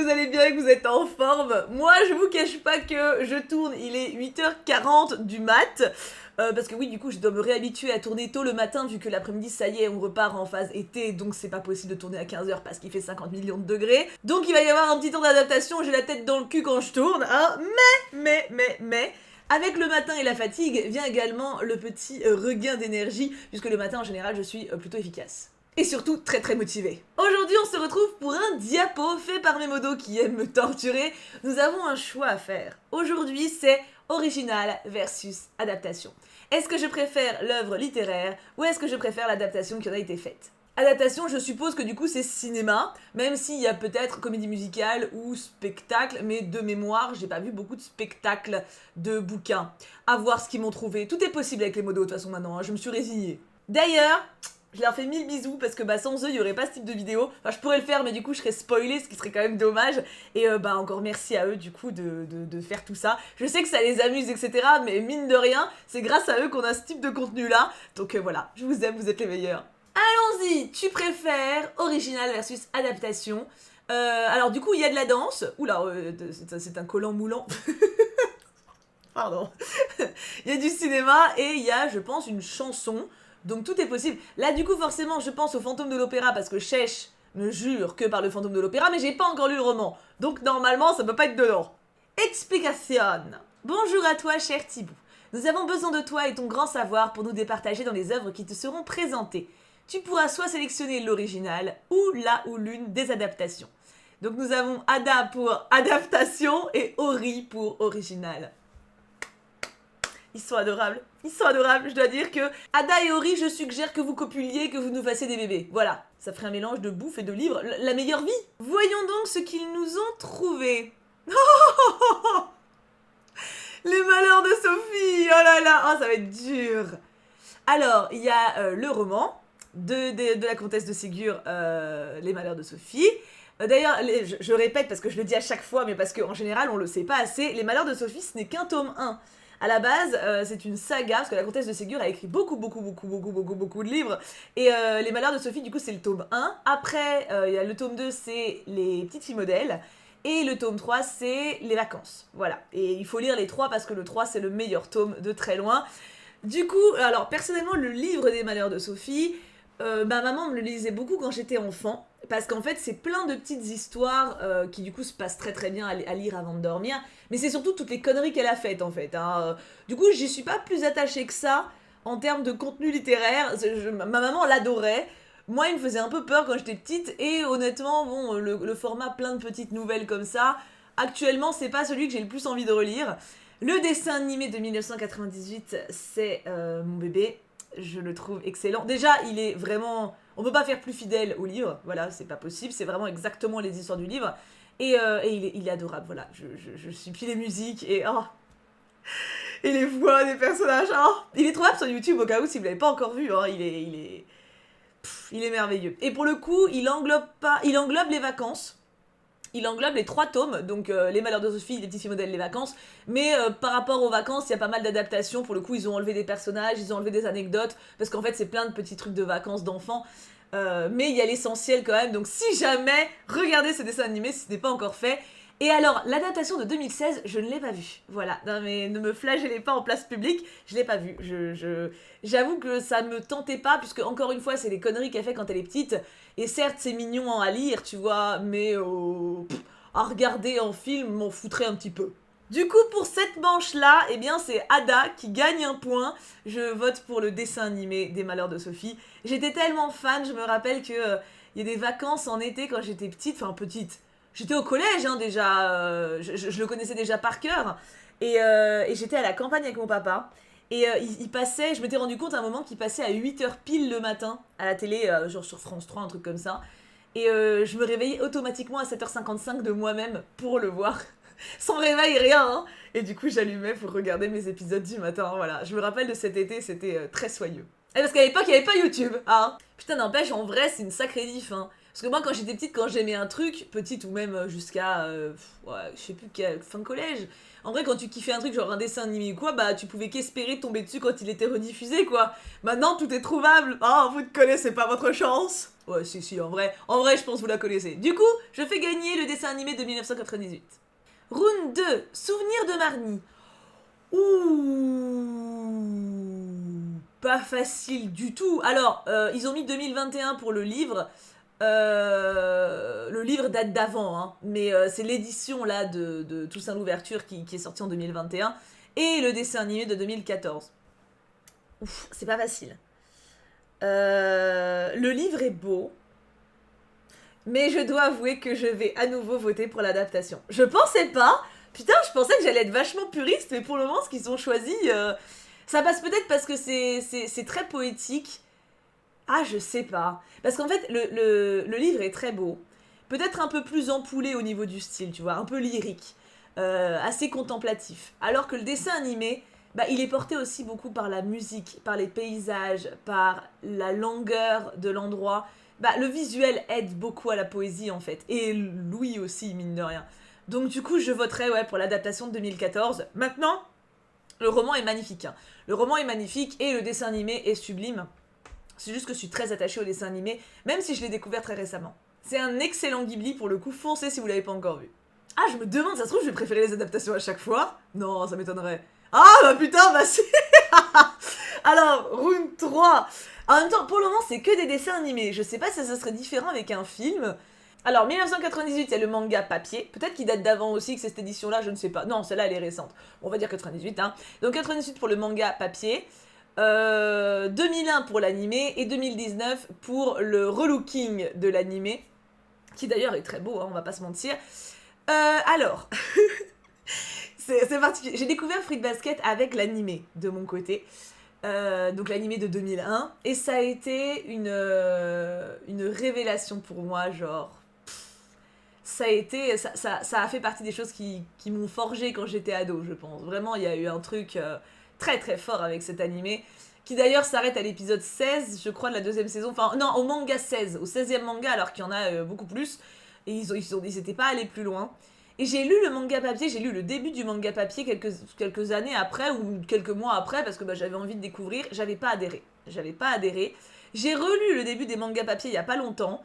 que vous allez bien et que vous êtes en forme. Moi, je vous cache pas que je tourne, il est 8h40 du mat. Parce que oui, du coup, je dois me réhabituer à tourner tôt le matin, vu que l'après-midi, ça y est, on repart en phase été, donc c'est pas possible de tourner à 15h parce qu'il fait 50 millions de degrés. Donc il va y avoir un petit temps d'adaptation, j'ai la tête dans le cul quand je tourne, hein. Mais... Avec le matin et la fatigue vient également le petit regain d'énergie, puisque le matin, en général, je suis plutôt efficace. Et surtout très motivée. Aujourd'hui, on se retrouve pour un diapo fait par mes modos qui aiment me torturer. Nous avons un choix à faire. Aujourd'hui, c'est original versus adaptation. Est-ce que je préfère l'œuvre littéraire ou est-ce que je préfère l'adaptation qui en a été faite ? Adaptation, je suppose que du coup c'est cinéma, même s'il y a peut-être comédie musicale ou spectacle, mais de mémoire, j'ai pas vu beaucoup de spectacles de bouquins. À voir ce qu'ils m'ont trouvé. Tout est possible avec les modos de toute façon maintenant, hein, je me suis résignée. D'ailleurs, je leur fais 1000 bisous parce que sans eux, il n'y aurait pas ce type de vidéo. Enfin, je pourrais le faire, mais du coup, je serais spoilée, ce qui serait quand même dommage. Et encore merci à eux, du coup, de faire tout ça. Je sais que ça les amuse, etc. Mais mine de rien, c'est grâce à eux qu'on a ce type de contenu-là. Donc voilà, je vous aime, vous êtes les meilleurs. Allons-y, tu préfères original versus adaptation. Alors du coup, il y a de la danse. Oula, c'est un collant moulant. Pardon. Il y a du cinéma et il y a, je pense, une chanson. Donc tout est possible. Là, du coup, forcément, je pense au fantôme de l'opéra parce que Chèche ne jure que par le fantôme de l'opéra, mais j'ai pas encore lu le roman. Donc normalement, ça peut pas être dedans. Explication. Bonjour à toi, cher Thibaut. Nous avons besoin de toi et ton grand savoir pour nous départager dans les œuvres qui te seront présentées. Tu pourras soit sélectionner l'original ou la ou l'une des adaptations. Donc nous avons Ada pour adaptation et Ori pour original. Ils sont adorables, je dois dire que Ada et Ori, je suggère que vous copuliez, que vous nous fassiez des bébés. Voilà, ça ferait un mélange de bouffe et de livres, la meilleure vie. Voyons donc ce qu'ils nous ont trouvé. Les malheurs de Sophie, oh là là, oh ça va être dur. Alors, il y a le roman de la comtesse de Ségur, Les malheurs de Sophie. D'ailleurs, je répète parce que je le dis à chaque fois, mais parce qu'en général, on le sait pas assez, Les malheurs de Sophie, ce n'est qu'un tome 1. À la base, c'est une saga, parce que la comtesse de Ségur a écrit beaucoup de livres. Et Les malheurs de Sophie, du coup, c'est le tome 1. Après, il y a le tome 2, c'est Les petites filles modèles. Et le tome 3, c'est Les vacances. Voilà. Et il faut lire les 3 parce que le 3, c'est le meilleur tome de très loin. Du coup, alors, personnellement, le livre des malheurs de Sophie, ma maman me le lisait beaucoup quand j'étais enfant. Parce qu'en fait, c'est plein de petites histoires qui du coup se passent très bien à lire avant de dormir. Mais c'est surtout toutes les conneries qu'elle a faites en fait. Hein. Du coup, j'y suis pas plus attachée que ça en termes de contenu littéraire. Ma maman l'adorait. Moi, il me faisait un peu peur quand j'étais petite. Et honnêtement, bon, le format plein de petites nouvelles comme ça, actuellement, c'est pas celui que j'ai le plus envie de relire. Le dessin animé de 1998, c'est mon bébé. Je le trouve excellent. Déjà, il est vraiment... On peut pas faire plus fidèle au livre, voilà, c'est pas possible, c'est vraiment exactement les histoires du livre. Et il est adorable, voilà, je suis puis les musiques et... Oh, et les voix des personnages, oh. Il est trouvable sur YouTube au cas où si vous l'avez pas encore vu, hein, il est merveilleux. Et pour le coup, il englobe les vacances. Il englobe les 3 tomes, donc Les malheurs de Sophie, Les petites filles modèles, Les vacances. Mais par rapport aux vacances, il y a pas mal d'adaptations. Pour le coup, ils ont enlevé des personnages, ils ont enlevé des anecdotes. Parce qu'en fait, c'est plein de petits trucs de vacances d'enfants. Mais il y a l'essentiel quand même. Donc si jamais, regardez ce dessin animé si ce n'est pas encore fait. Et alors, l'adaptation de 2016, je ne l'ai pas vue. Voilà, non mais ne me flagellez pas en place publique, je l'ai pas vue. J'avoue que ça me tentait pas, puisque encore une fois, c'est les conneries qu'elle fait quand elle est petite. Et certes, c'est mignon à lire, tu vois, mais à regarder en film, m'en foutrait un petit peu. Du coup, pour cette manche-là, eh bien, c'est Ada qui gagne un point. Je vote pour le dessin animé des Malheurs de Sophie. J'étais tellement fan, je me rappelle que y a des vacances en été quand j'étais petite, enfin petite. J'étais au collège hein, déjà, je le connaissais déjà par cœur. Et j'étais à la campagne avec mon papa. Et il passait, je m'étais rendu compte à un moment qu'il passait à 8h pile le matin à la télé, genre sur France 3, un truc comme ça. Et je me réveillais automatiquement à 7h55 de moi-même pour le voir. Sans réveil, rien, hein. Et du coup, j'allumais pour regarder mes épisodes du matin, voilà. Je me rappelle de cet été, c'était très soyeux. Et parce qu'à l'époque, il n'y avait pas YouTube, hein. Putain, n'empêche, en vrai, c'est une sacrée diff, hein. Parce que moi, quand j'étais petite, quand j'aimais un truc, petite ou même jusqu'à, ouais, je sais plus, fin de collège, en vrai, quand tu kiffais un truc, genre un dessin animé ou quoi, bah tu pouvais qu'espérer tomber dessus quand il était rediffusé, quoi. Maintenant, tout est trouvable. Oh, vous ne connaissez pas votre chance. Ouais, si, en vrai, je pense que vous la connaissez. Du coup, je fais gagner le dessin animé de 1998. Round 2, Souvenir de Marnie. Ouh, pas facile du tout. Alors, ils ont mis 2021 pour le livre. Le livre date d'avant, hein, mais c'est l'édition là de Toussaint l'ouverture qui est sortie en 2021 et le dessin animé de 2014. Ouf, c'est pas facile. Le livre est beau, mais je dois avouer que je vais à nouveau voter pour l'adaptation. Je pensais pas, putain, je pensais que j'allais être vachement puriste, mais pour le moment, ce qu'ils ont choisi, ça passe peut-être parce que c'est très poétique. Ah, je sais pas. Parce qu'en fait, le livre est très beau. Peut-être un peu plus ampoulé au niveau du style, tu vois, un peu lyrique. Assez contemplatif. Alors que le dessin animé, bah, il est porté aussi beaucoup par la musique, par les paysages, par la longueur de l'endroit. Bah, le visuel aide beaucoup à la poésie, en fait. Et Louis aussi, mine de rien. Donc du coup, je voterai ouais, pour l'adaptation de 2014. Maintenant, le roman est magnifique. Hein. Le roman est magnifique et le dessin animé est sublime. C'est juste que je suis très attachée au dessin animé, même si je l'ai découvert très récemment. C'est un excellent Ghibli pour le coup, foncez si vous l'avez pas encore vu. Ah, je me demande, ça se trouve, je vais préférer les adaptations à chaque fois. Non, ça m'étonnerait. Ah, bah putain, bah si. Alors, round 3. En même temps, pour le moment, c'est que des dessins animés. Je sais pas si ça serait différent avec un film. Alors, 1998, il y a le manga papier. Peut-être qu'il date d'avant aussi, que c'est cette édition-là, je ne sais pas. Non, celle-là, elle est récente. On va dire 98, hein. Donc, 98 pour le manga papier. 2001 pour l'animé et 2019 pour le relooking de l'animé, qui d'ailleurs est très beau, hein, on va pas se mentir. Alors, c'est particulier. J'ai découvert Fruit Basket avec l'animé de mon côté. Donc l'animé de 2001. Et ça a été une révélation pour moi, genre... Ça a fait partie des choses qui m'ont forgé quand j'étais ado, je pense. Vraiment, il y a eu un truc très très fort avec cet animé, qui d'ailleurs s'arrête à l'épisode 16, je crois, de la deuxième saison. Enfin, non, au manga 16, au 16e manga, alors qu'il y en a beaucoup plus. Et ils étaient pas allés plus loin. Et j'ai lu le manga papier, j'ai lu le début du manga papier quelques années après, ou quelques mois après, parce que bah, j'avais envie de découvrir. J'avais pas adhéré. J'ai relu le début des mangas papier il y a pas longtemps,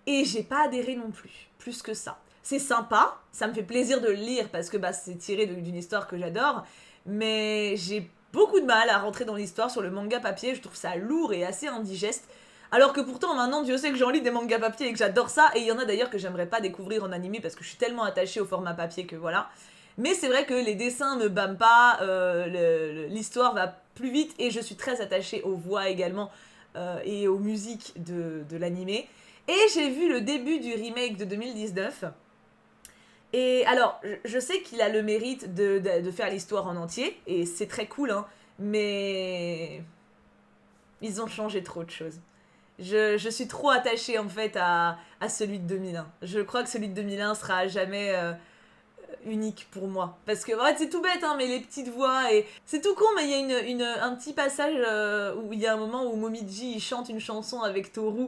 et j'ai pas adhéré non plus que ça. C'est sympa, ça me fait plaisir de le lire, parce que bah, c'est tiré d'une histoire que j'adore, mais j'ai beaucoup de mal à rentrer dans l'histoire sur le manga papier, je trouve ça lourd et assez indigeste. Alors que pourtant, maintenant, Dieu sait que j'en lis des mangas papier et que j'adore ça, et il y en a d'ailleurs que j'aimerais pas découvrir en animé parce que je suis tellement attachée au format papier que voilà. Mais c'est vrai que les dessins ne bâment pas, l'histoire va plus vite, et je suis très attachée aux voix également, et aux musiques de l'animé. Et j'ai vu le début du remake de 2019. Et alors, je sais qu'il a le mérite de faire l'histoire en entier, et c'est très cool, hein, mais ils ont changé trop de choses. Je suis trop attachée en fait à celui de 2001. Je crois que celui de 2001 sera à jamais unique pour moi. Parce que, ouais, c'est tout bête, hein, mais les petites voix, et c'est tout con, mais il y a un petit passage où il y a un moment où Momiji il chante une chanson avec Toru.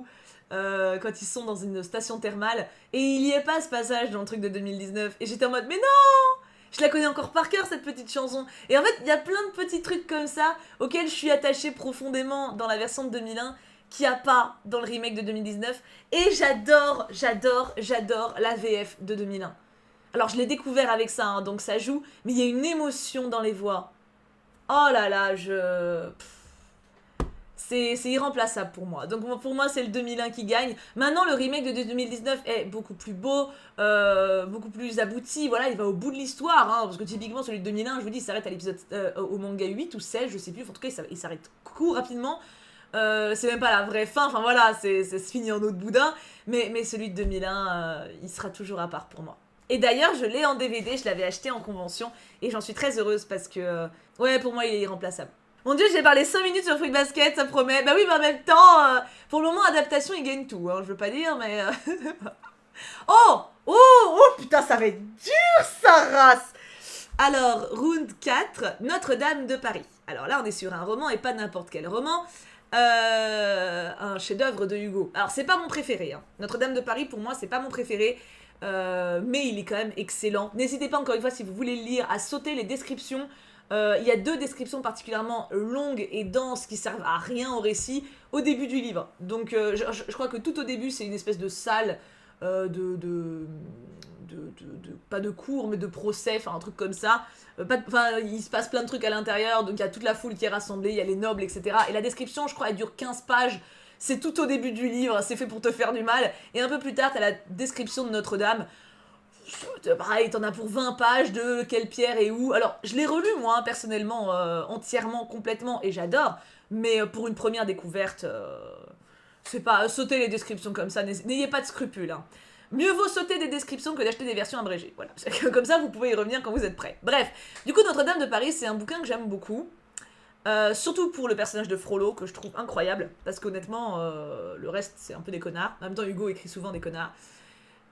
Quand ils sont dans une station thermale, et il y est pas ce passage dans le truc de 2019, et j'étais en mode mais non, je la connais encore par cœur cette petite chanson. Et en fait il y a plein de petits trucs comme ça auxquels je suis attachée profondément dans la version de 2001 qu'il n'y a pas dans le remake de 2019, et j'adore la VF de 2001. Alors je l'ai découvert avec ça, hein, donc ça joue, mais il y a une émotion dans les voix. Oh là là, c'est irremplaçable pour moi. Donc pour moi, c'est le 2001 qui gagne. Maintenant, le remake de 2019 est beaucoup plus beau, beaucoup plus abouti. Voilà, il va au bout de l'histoire. Hein, parce que typiquement, celui de 2001, je vous dis, il s'arrête à l'épisode au manga 8 ou 16, je sais plus. En tout cas, il s'arrête court, rapidement. C'est même pas la vraie fin. Enfin voilà, ça se finit en eau de boudin. Mais celui de 2001, il sera toujours à part pour moi. Et d'ailleurs, je l'ai en DVD, je l'avais acheté en convention. Et j'en suis très heureuse parce que, ouais, pour moi, il est irremplaçable. Mon dieu, j'ai parlé 5 minutes sur Fruit Basket, ça promet. Bah oui, mais en même temps, pour le moment, adaptation, il gagne tout, hein, je veux pas dire, mais... Oh, putain, ça va être dur, sa race. Alors, round 4, Notre-Dame de Paris. Alors là, on est sur un roman, et pas n'importe quel roman. Un chef-d'œuvre de Hugo. Alors, c'est pas mon préféré. Hein. Notre-Dame de Paris, pour moi, c'est pas mon préféré. Mais il est quand même excellent. N'hésitez pas, encore une fois, si vous voulez le lire, à sauter les descriptions. Il y a 2 descriptions particulièrement longues et denses qui servent à rien au récit au début du livre. Donc, je crois que tout au début, c'est une espèce de salle pas de cours, mais de procès, enfin un truc comme ça. Il se passe plein de trucs à l'intérieur, donc il y a toute la foule qui est rassemblée, il y a les nobles, etc. Et la description, je crois, elle dure 15 pages. C'est tout au début du livre, c'est fait pour te faire du mal. Et un peu plus tard, t'as la description de Notre-Dame. Pareil, t'en as pour 20 pages de quelle pierre et où. Alors, je l'ai relu, moi, hein, personnellement, entièrement, complètement, et j'adore. Mais pour une première découverte, c'est pas sauter les descriptions comme ça, n'ayez pas de scrupules. Hein. Mieux vaut sauter des descriptions que d'acheter des versions abrégées. Voilà, comme ça vous pouvez y revenir quand vous êtes prêts. Bref, du coup Notre-Dame de Paris, c'est un bouquin que j'aime beaucoup. Surtout pour le personnage de Frollo, que je trouve incroyable. Parce qu'honnêtement, le reste, c'est un peu des connards. En même temps, Hugo écrit souvent des connards.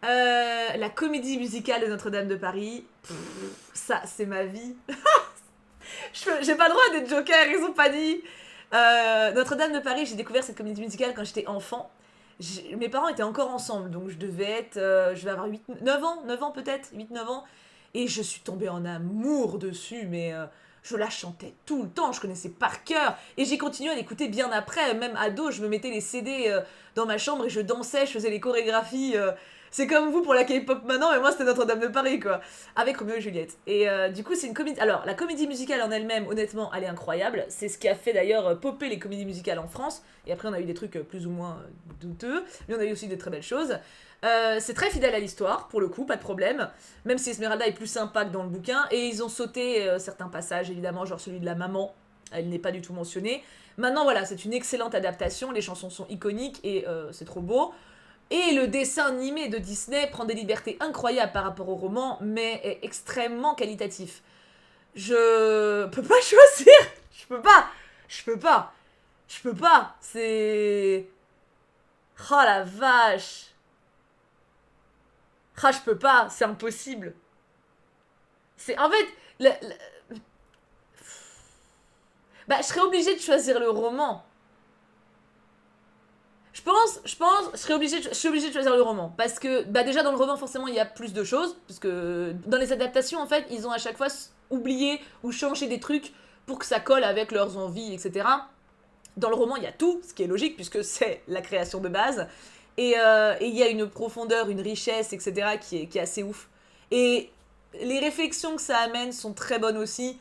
La comédie musicale de Notre-Dame de Paris, ça, c'est ma vie. J'ai pas le droit d'être Joker, ils ont pas dit. Notre-Dame de Paris, j'ai découvert cette comédie musicale quand j'étais enfant. Mes parents étaient encore ensemble, donc je devais avoir 9 ans, 9 ans peut-être, 8-9 ans. Et je suis tombée en amour dessus, mais je la chantais tout le temps, je connaissais par cœur. Et j'ai continué à l'écouter bien après, même ado, je me mettais les CD dans ma chambre et je dansais, je faisais les chorégraphies. C'est comme vous pour la K-pop maintenant, mais moi c'était Notre-Dame de Paris, quoi. Avec Roméo et Juliette. Et du coup, c'est une comédie. Alors, la comédie musicale en elle-même, honnêtement, elle est incroyable. C'est ce qui a fait d'ailleurs popper les comédies musicales en France. Et après, on a eu des trucs plus ou moins douteux. Mais on a eu aussi des très belles choses. C'est très fidèle à l'histoire, pour le coup, pas de problème. Même si Esmeralda est plus sympa que dans le bouquin. Et ils ont sauté certains passages, évidemment, genre celui de la maman. Elle n'est pas du tout mentionnée. Maintenant, voilà, c'est une excellente adaptation. Les chansons sont iconiques et c'est trop beau. Et le dessin animé de Disney prend des libertés incroyables par rapport au roman, mais est extrêmement qualitatif. Je peux pas choisir. Je peux pas. C'est... Oh la vache. Ah, je peux pas. C'est impossible. En fait... Bah, je serais obligée de choisir le roman. Je suis obligée de choisir le roman. Parce que, bah déjà dans le roman, forcément, il y a plus de choses. Parce que dans les adaptations, en fait, ils ont à chaque fois oublié ou changé des trucs pour que ça colle avec leurs envies, etc. Dans le roman, il y a tout, ce qui est logique, puisque c'est la création de base. Et il y a une profondeur, une richesse, etc. qui est assez ouf. Et les réflexions que ça amène sont très bonnes aussi.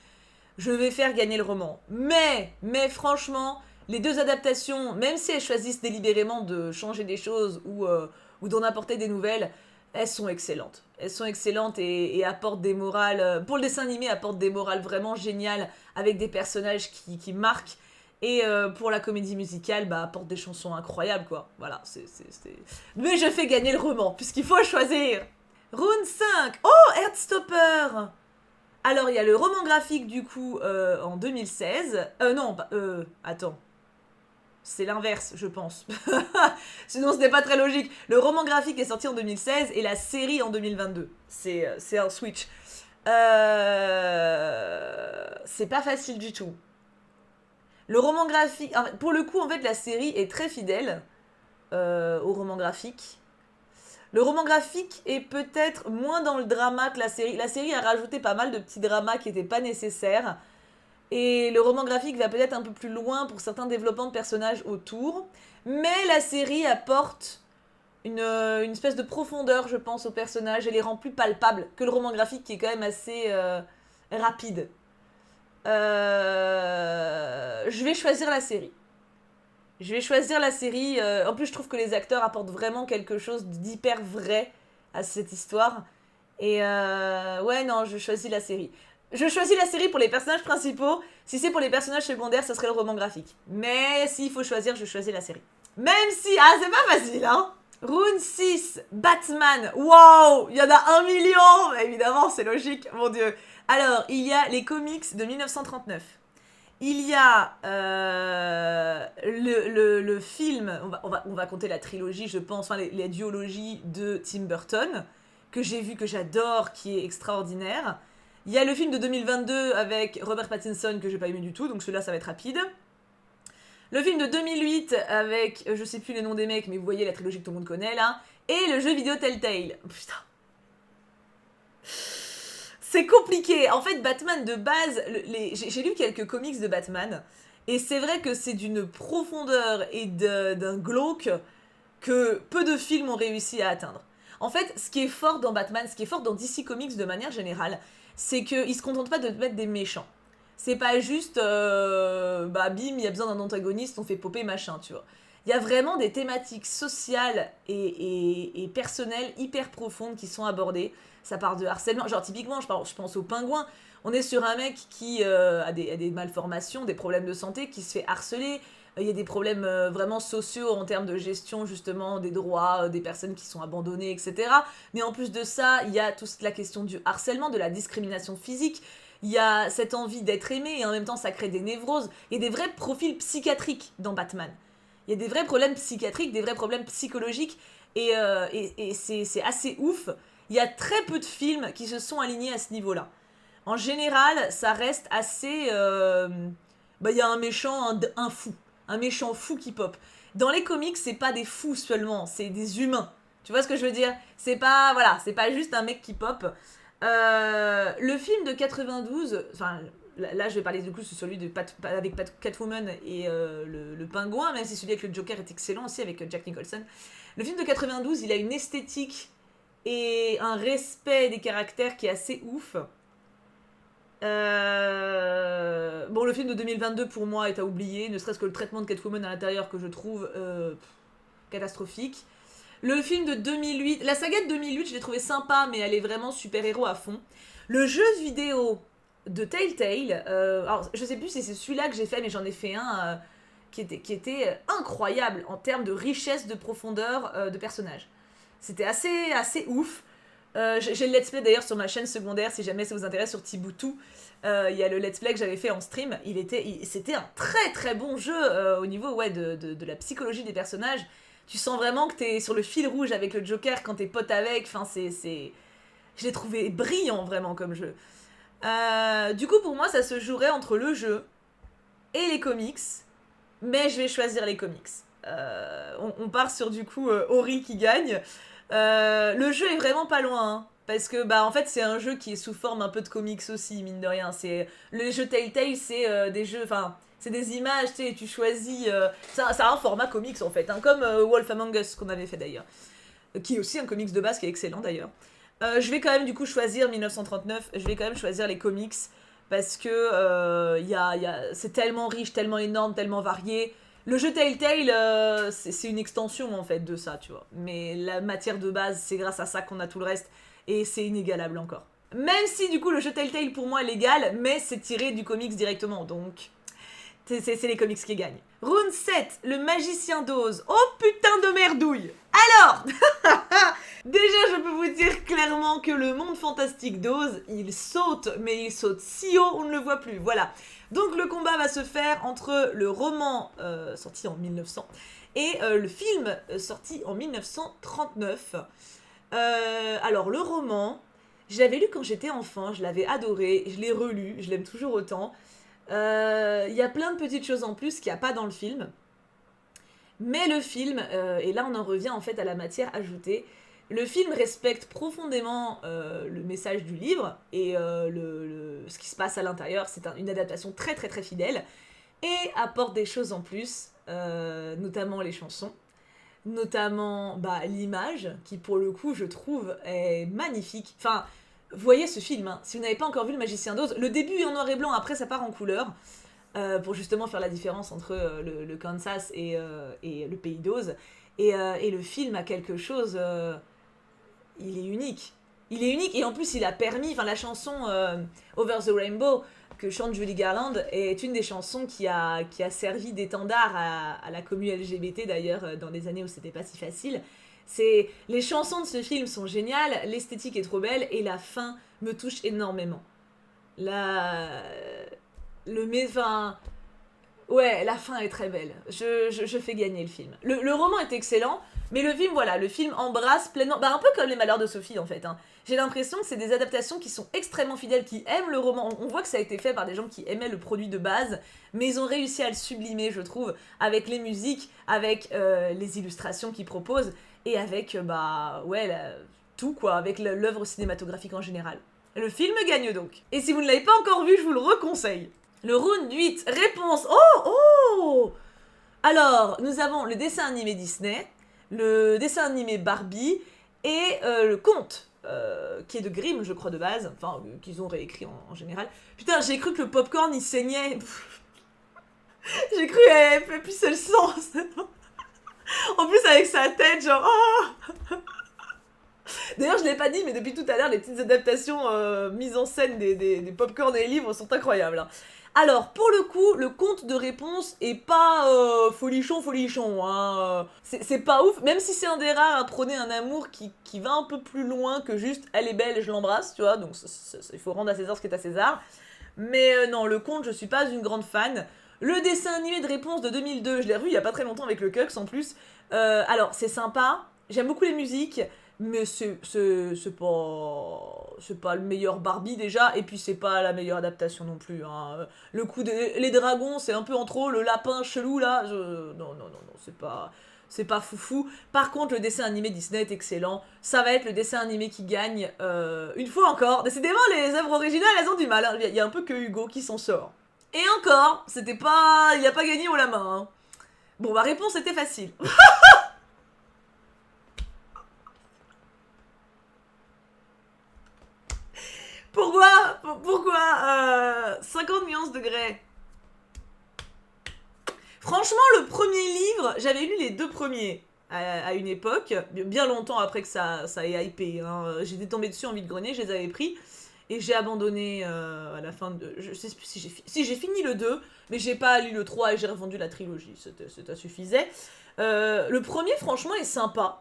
Je vais faire gagner le roman. Mais franchement... Les 2 adaptations, même si elles choisissent délibérément de changer des choses ou d'en apporter des nouvelles, elles sont excellentes. Elles sont excellentes et apportent des morales... pour le dessin animé, apportent des morales vraiment géniales avec des personnages qui marquent. Et pour la comédie musicale, bah, apportent des chansons incroyables, quoi. Voilà, Mais je fais gagner le roman, puisqu'il faut choisir. Rune 5. Oh, Heartstopper. Alors, il y a le roman graphique, du coup, en 2016. Attends. C'est l'inverse, je pense. Sinon, ce n'est pas très logique. Le roman graphique est sorti en 2016 et la série en 2022. C'est un switch. C'est pas facile du tout. Le roman graphique... Pour le coup, en fait, la série est très fidèle au roman graphique. Le roman graphique est peut-être moins dans le drama que la série. La série a rajouté pas mal de petits dramas qui n'étaient pas nécessaires. Et le roman graphique va peut-être un peu plus loin pour certains développements de personnages autour. Mais la série apporte une espèce de profondeur, je pense, aux personnages et les rend plus palpables que le roman graphique qui est quand même assez rapide. Je vais choisir la série. En plus, je trouve que les acteurs apportent vraiment quelque chose d'hyper vrai à cette histoire. Et ouais, non, je choisis la série. Je choisis la série pour les personnages principaux. Si c'est pour les personnages secondaires, ça serait le roman graphique. Mais s'il faut choisir, je choisis la série. Même si... Ah, c'est pas facile, hein. Rune 6, Batman. Wow, il y en a 1 million. Évidemment, c'est logique, mon dieu. Alors, il y a les comics de 1939. Il y a le film, on va compter la trilogie, je pense, enfin les duologies de Tim Burton, que j'ai vu, que j'adore, qui est extraordinaire. Il y a le film de 2022 avec Robert Pattinson, que j'ai pas aimé du tout, donc celui-là, ça va être rapide. Le film de 2008 avec, je sais plus les noms des mecs, mais vous voyez la trilogie que tout le monde connaît là. Et le jeu vidéo Telltale. Putain. C'est compliqué. En fait, Batman de base, j'ai lu quelques comics de Batman. Et c'est vrai que c'est d'une profondeur et d'un glauque que peu de films ont réussi à atteindre. En fait, ce qui est fort dans Batman, ce qui est fort dans DC Comics de manière générale, c'est qu'ils se contentent pas de mettre des méchants. C'est pas juste, bim, il y a besoin d'un antagoniste, on fait popper machin, tu vois. Il y a vraiment des thématiques sociales et personnelles hyper profondes qui sont abordées. Ça part de harcèlement, genre typiquement, je pense au Pingouin. On est sur un mec qui a des malformations, des problèmes de santé, qui se fait harceler. Il y a des problèmes vraiment sociaux en termes de gestion justement des droits des personnes qui sont abandonnées, etc. Mais en plus de ça, il y a toute la question du harcèlement, de la discrimination physique. Il y a cette envie d'être aimé et en même temps ça crée des névroses. Il y a des vrais profils psychiatriques dans Batman. Il y a des vrais problèmes psychiatriques, des vrais problèmes psychologiques et c'est assez ouf. Il y a très peu de films qui se sont alignés à ce niveau-là. En général, ça reste assez... il y a un méchant, un fou. Un méchant fou qui pop. Dans les comics, c'est pas des fous seulement, c'est des humains. Tu vois ce que je veux dire? C'est pas, voilà, c'est pas juste un mec qui pop. Le film de 92, enfin, là je vais parler du coup, c'est celui avec Catwoman et le Pingouin, même si celui avec le Joker est excellent aussi, avec Jack Nicholson. Le film de 92, il a une esthétique et un respect des caractères qui est assez ouf. Bon, le film de 2022 pour moi est à oublier, ne serait-ce que le traitement de Catwoman à l'intérieur que je trouve catastrophique. Le film de 2008, la saga de 2008, je l'ai trouvé sympa, mais elle est vraiment super-héros à fond. Le jeu vidéo de Telltale, alors je sais plus si c'est celui-là que j'ai fait, mais j'en ai fait un qui était incroyable en termes de richesse, de profondeur de personnages. C'était assez ouf. J'ai le let's play d'ailleurs sur ma chaîne secondaire, si jamais ça vous intéresse, sur Tiboutou. Il y a le let's play que j'avais fait en stream. C'était un très très bon jeu au niveau de la psychologie des personnages. Tu sens vraiment que t'es sur le fil rouge avec le Joker quand t'es pote avec. Enfin, je l'ai trouvé brillant vraiment comme jeu. Du coup, pour moi, ça se jouerait entre le jeu et les comics. Mais je vais choisir les comics. On part sur du coup Ori qui gagne. Le jeu est vraiment pas loin, hein, parce que en fait c'est un jeu qui est sous forme un peu de comics aussi, mine de rien. Le jeu Telltale, c'est des jeux, enfin c'est des images, tu choisis, ça a un format comics en fait, hein, comme Wolf Among Us qu'on avait fait d'ailleurs, qui est aussi un comics de base qui est excellent d'ailleurs. Je vais quand même du coup choisir 1939, je vais quand même choisir les comics parce que c'est tellement riche, tellement énorme, tellement varié. Le jeu Telltale, c'est une extension en fait de ça, tu vois. Mais la matière de base, c'est grâce à ça qu'on a tout le reste, et c'est inégalable encore. Même si du coup le jeu Telltale pour moi est légal, mais c'est tiré du comics directement, donc c'est les comics qui gagnent. Rune 7, le magicien d'Oz. Oh putain de merdouille. Alors déjà, je peux vous dire clairement que le monde fantastique d'Oz, il saute, mais il saute si haut, on ne le voit plus, voilà. Donc le combat va se faire entre le roman sorti en 1900 et le film sorti en 1939. Alors le roman, je l'avais lu quand j'étais enfant, je l'avais adoré, je l'ai relu, je l'aime toujours autant. Il y a plein de petites choses en plus qu'il n'y a pas dans le film. Mais le film, et là on en revient en fait à la matière ajoutée, le film respecte profondément le message du livre et ce qui se passe à l'intérieur. C'est une adaptation très très très fidèle et apporte des choses en plus, notamment les chansons, notamment l'image qui pour le coup je trouve est magnifique. Enfin, voyez ce film, hein. Si vous n'avez pas encore vu Le Magicien d'Oz, le début est en noir et blanc, après ça part en couleur. Pour justement faire la différence entre le Kansas et le pays d'Oz. Et le film a quelque chose... il est unique. Il est unique et en plus il a permis... Enfin la chanson Over the Rainbow que chante Judy Garland est une des chansons qui a servi d'étendard à la commu LGBT d'ailleurs dans des années où c'était pas si facile. Les chansons de ce film sont géniales, l'esthétique est trop belle et la fin me touche énormément. Ouais, la fin est très belle. Je fais gagner le film. Le roman est excellent, mais le film, voilà, le film embrasse pleinement. Bah, un peu comme Les Malheurs de Sophie, en fait. Hein. J'ai l'impression que c'est des adaptations qui sont extrêmement fidèles, qui aiment le roman. On voit que ça a été fait par des gens qui aimaient le produit de base, mais ils ont réussi à le sublimer, je trouve, avec les musiques, avec les illustrations qu'ils proposent, et avec, bah, ouais, tout, quoi, avec l'œuvre cinématographique en général. Le film gagne donc. Et si vous ne l'avez pas encore vu, je vous le reconseille. Le round 8, réponse. Oh, oh. Alors, nous avons le dessin animé Disney, le dessin animé Barbie et le conte, qui est de Grimm, je crois, de base, enfin, qu'ils ont réécrit en général. Putain, j'ai cru que le popcorn, il saignait. J'ai cru qu'elle fait pisser le sang. En plus, avec sa tête, genre... Oh. D'ailleurs, je l'ai pas dit, mais depuis tout à l'heure, les petites adaptations mises en scène des popcorn et les livres sont incroyables. Hein. Alors, pour le coup, le conte de réponse est pas folichon. Hein. C'est pas ouf, même si c'est un des rares à prôner un amour qui va un peu plus loin que juste elle est belle et je l'embrasse, tu vois. Donc, il faut rendre à César ce qui est à César. Mais non, le conte, je suis pas une grande fan. Le dessin animé de réponse de 2002, je l'ai revu il y a pas très longtemps avec le Cux en plus. Alors, c'est sympa, j'aime beaucoup les musiques. Mais c'est pas le meilleur Barbie déjà, et puis c'est pas la meilleure adaptation non plus. Hein. Le coup des les dragons, c'est un peu en trop, le lapin chelou là, non, c'est pas foufou. Par contre, le dessin animé Disney est excellent. Ça va être le dessin animé qui gagne une fois encore. Décidément, les œuvres originales, elles ont du mal. Hein. Il y a un peu que Hugo qui s'en sort. Et encore, c'était pas, il a pas gagné haut la main. Hein. Bon, ma réponse était facile. Pourquoi 50 nuances de Grey. Franchement, le premier livre, j'avais lu les deux premiers à une époque, bien longtemps après que ça ait hypé. Hein. J'étais tombée dessus en vide-grenier, je les avais pris. Et j'ai abandonné à la fin de... Je sais plus si j'ai fini le 2, mais j'ai pas lu le 3 et j'ai revendu la trilogie, ça suffisait. Le premier, franchement, est sympa.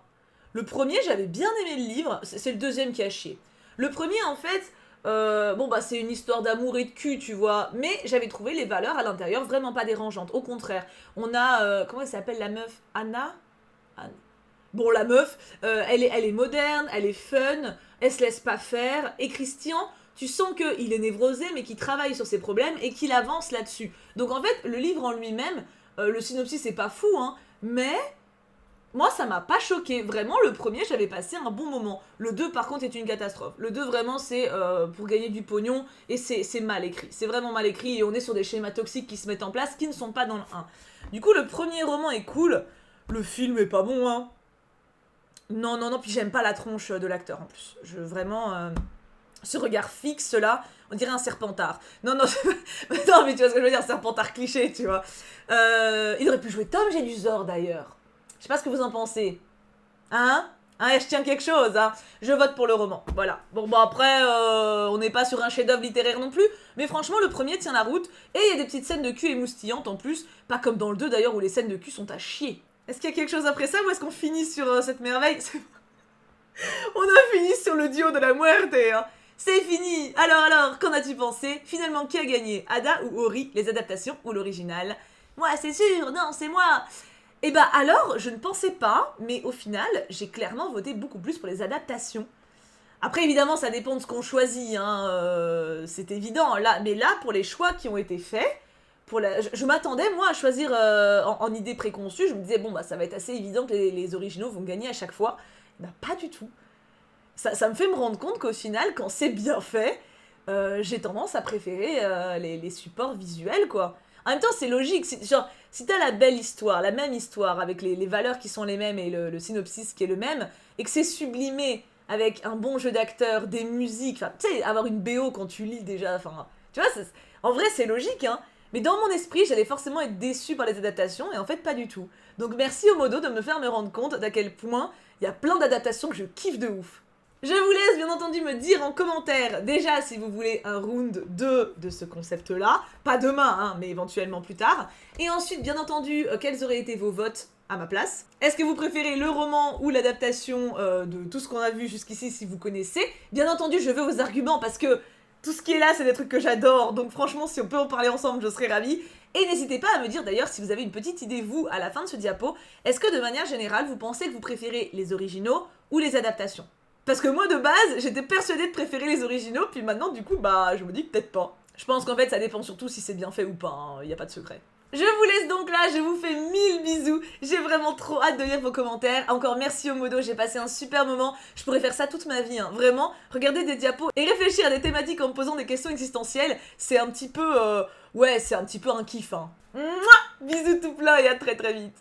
Le premier, j'avais bien aimé le livre, c'est le deuxième qui a chié. Le premier, en fait, bon bah c'est une histoire d'amour et de cul, tu vois, mais j'avais trouvé les valeurs à l'intérieur vraiment pas dérangeantes. Au contraire, on a, comment elle s'appelle la meuf, Anna. Bon, la meuf, elle est moderne, elle est fun, elle se laisse pas faire, et Christian, tu sens qu'il est névrosé, mais qu'il travaille sur ses problèmes et qu'il avance là-dessus. Donc en fait, le livre en lui-même, le synopsis c'est pas fou, hein, mais moi ça m'a pas choqué. Vraiment, le premier, j'avais passé un bon moment. Le 2, par contre, est une catastrophe. Le 2, vraiment, c'est pour gagner du pognon, et c'est mal écrit. C'est vraiment mal écrit, et on est sur des schémas toxiques qui se mettent en place, qui ne sont pas dans le 1. Du coup, le premier roman est cool, le film est pas bon, hein. Non, puis j'aime pas la tronche de l'acteur en plus. Vraiment, ce regard fixe là, on dirait un serpentard. Non, non, non, mais tu vois ce que je veux dire, serpentard cliché, tu vois. Il aurait pu jouer Tom Jedusor d'ailleurs. Je sais pas ce que vous en pensez. Hein? Hein, je tiens quelque chose, hein. Je vote pour le roman, voilà. Bon, après, on n'est pas sur un chef-d'œuvre littéraire non plus, mais franchement, le premier tient la route, et il y a des petites scènes de cul émoustillantes en plus, pas comme dans le 2 d'ailleurs où les scènes de cul sont à chier. Est-ce qu'il y a quelque chose après ça ou est-ce qu'on finit sur cette merveille? On a fini sur le duo de la muerte, hein. C'est fini. Alors, qu'en as-tu pensé? Finalement, qui a gagné? Ada ou Ori, les adaptations ou l'original? Moi, c'est sûr, non, c'est moi. Et bah alors, je ne pensais pas, mais au final, j'ai clairement voté beaucoup plus pour les adaptations. Après, évidemment, ça dépend de ce qu'on choisit, hein, c'est évident. Là, mais là, pour les choix qui ont été faits, je m'attendais, moi, à choisir en idée préconçue. Je me disais, bon, bah, ça va être assez évident que les originaux vont gagner à chaque fois. Bah, pas du tout. Ça me fait me rendre compte qu'au final, quand c'est bien fait, j'ai tendance à préférer les supports visuels, quoi. En même temps, c'est logique. Genre, si t'as la belle histoire, la même histoire, avec les valeurs qui sont les mêmes et le synopsis qui est le même, et que c'est sublimé avec un bon jeu d'acteurs, des musiques, enfin, tu sais, avoir une BO quand tu lis déjà, enfin, tu vois, en vrai, c'est logique, hein. Mais dans mon esprit, j'allais forcément être déçue par les adaptations, et en fait, pas du tout. Donc merci au modo de me faire me rendre compte d'à quel point il y a plein d'adaptations que je kiffe de ouf. Je vous laisse bien entendu me dire en commentaire, déjà si vous voulez un round 2 de ce concept-là, pas demain, hein, mais éventuellement plus tard, et ensuite bien entendu, quels auraient été vos votes à ma place. Est-ce que vous préférez le roman ou l'adaptation de tout ce qu'on a vu jusqu'ici si vous connaissez? Bien entendu, je veux vos arguments parce que tout ce qui est là, c'est des trucs que j'adore, donc franchement, si on peut en parler ensemble, je serais ravie. Et n'hésitez pas à me dire d'ailleurs si vous avez une petite idée, vous, à la fin de ce diapo, est-ce que de manière générale, vous pensez que vous préférez les originaux ou les adaptations? Parce que moi, de base, j'étais persuadée de préférer les originaux, puis maintenant, du coup, bah, je me dis que peut-être pas. Je pense qu'en fait, ça dépend surtout si c'est bien fait ou pas, y a pas de secret. Je vous laisse donc là, je vous fais 1000 bisous, j'ai vraiment trop hâte de lire vos commentaires. Encore merci au modo, j'ai passé un super moment, je pourrais faire ça toute ma vie, hein. Vraiment, regarder des diapos et réfléchir à des thématiques en me posant des questions existentielles, c'est un petit peu, ouais, c'est un petit peu un kiff, hein. Mouah, bisous tout plein et à très très vite.